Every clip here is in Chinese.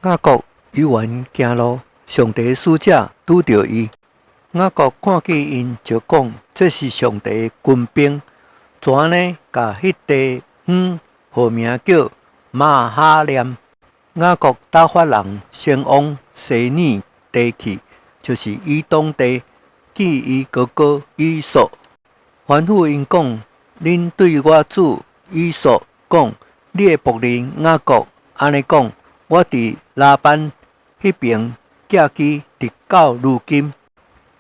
雅各有缘行路，上帝使者拄着伊。雅各看见因，就讲：这是上帝的军兵。怎呢？甲迄地方号名叫马哈念。雅各打发人先往西尼地去，就是以东地，见伊哥哥以扫。吩咐因讲：恁对我主以扫讲，你的仆人雅各安尼讲：我伫拉班迄边寄居，直到如今。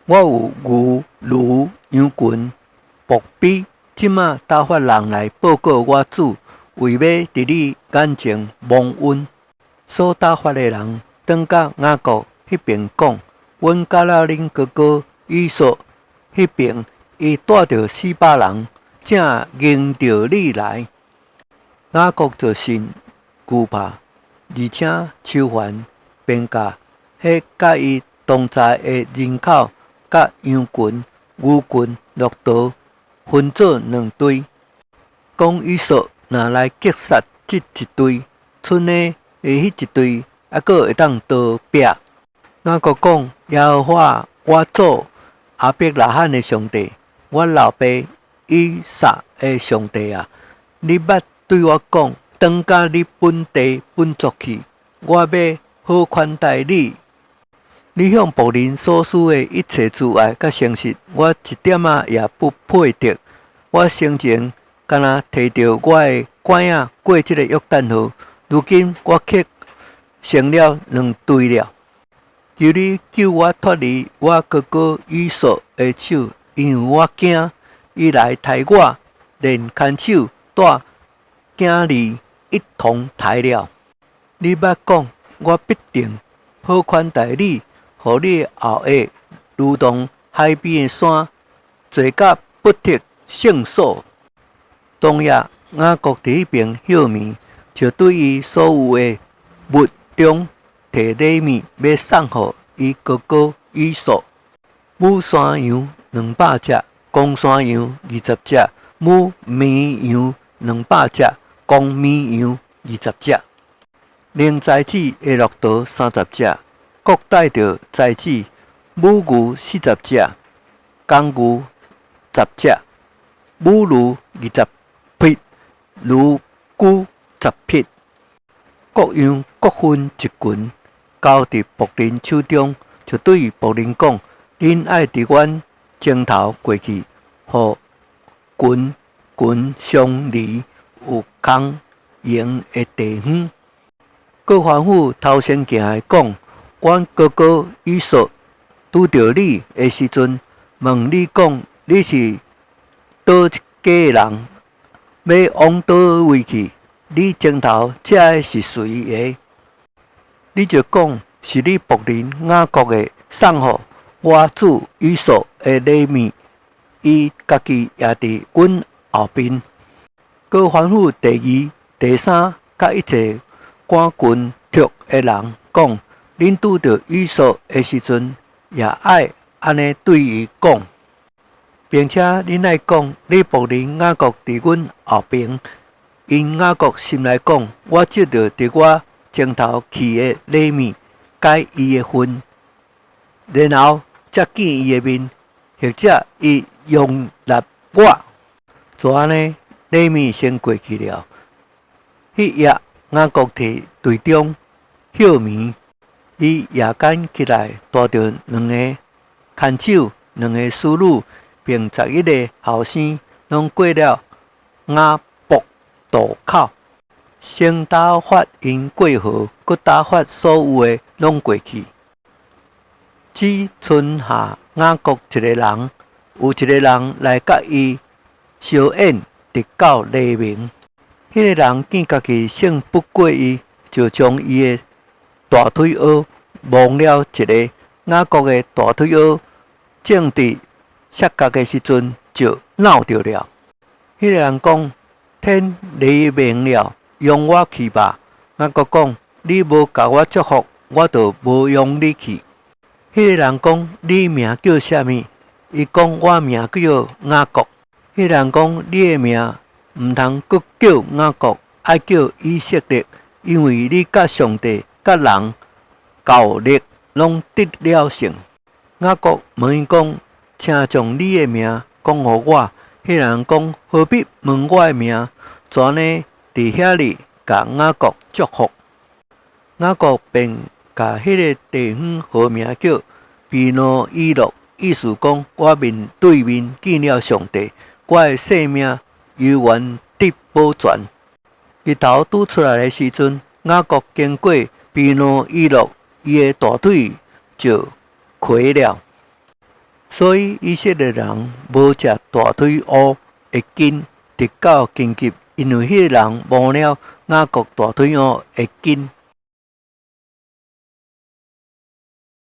我有牛、驴、羊群、仆婢，即马打发人来报告我主，为要伫你眼前蒙恩。所打发的人转甲雅各迄边讲：阮甲了恁哥哥以扫迄边，伊带着400人，正迎着你来。雅各就信惧怕，而且愁烦，便甲迄甲伊同在的人口，甲羊群、牛群、骆驼分做2队，讲以扫若来击杀这一队，剩的迄一队还佫会当逃避。雅各讲：耶和华我祖亚伯拉罕的上帝，我老爸以撒的上帝啊！你捌对我讲，转甲你本地本族去，我要好款待你。你向仆人所施的一切慈爱甲诚实，我一点仔也不配得。我生前敢若摕着我的拐仔过这个约旦河，如今我却成了2队了。求你救我脱离我哥哥以扫的手，因为我惊伊来杀我，连牵手带囝儿一同杀了。你捌讲，我必定好款待你。互你后裔如同海边的山，坐甲不得胜所。当夜，雅各伫迄边休眠，就对伊所有的物中摕礼物要送互伊哥哥以扫。母山羊200只，公山羊20只，母绵羊200只，公绵羊20只，零栽子的骆驼30只。各带着栽子，母牛40只，公牛10只，母驴20匹，驴驹10匹，各样各分一群，交伫仆人手中，就对仆人讲：恁爱伫阮前头过去，互群相离，有空闲的地方。各吩咐头先行的讲：阮哥哥以扫拄着你的时阵，问你讲：你是倒一家的人，要往倒位去？你前头这是谁的？你就讲是你仆人雅各的送互我主以扫的礼物，伊家己也伫阮后边。搁吩咐第2、第3，甲一切赶军truck的人讲。恁拄着以扫的时阵，也爱安尼对伊讲，并且恁爱讲，你仆人雅各伫阮后边。因雅各心内讲：我接着伫我前头去的礼物，改伊的份，然后才见伊的面，或者伊容纳我。就安尼，礼物先过去了。迄夜，雅各伫队中休眠。伊夜间起来，带着2个牵手、2个侍女，并11个后生，拢过了雅博渡口，先打发因过河，搁打发所有的拢过去。只剩下雅各一个人，有一个人来甲伊相演，直到黎明。迄个人见家己胜不过伊，就将伊的大腿蚵摸了一个。雅各的大腿蚵正伫摔角的时阵就闹着了。迄个人讲：天黎明了，容我去吧。雅各讲：你无甲我祝福，我就无容你去。迄个人讲：你名叫啥物？伊讲：我名叫雅各。迄个人讲：你的名毋通阁叫雅各，爱叫以色列，因为你甲上帝、甲人教力拢得了胜。雅各问伊讲：请将你的名讲互我。迄人讲：何必问我的名？转呢，伫遐里甲雅各祝福。雅各便甲迄个地方号名叫比挪伊洛，意思讲我面对面见了上帝，我的性命犹原得保全。日头拄出来的时阵，雅各经过比挪伊洛，伊的大腿就瘸了。所以以色列人无食大腿乌的筋，直到今日，因为迄个人摸了雅各大腿乌的筋。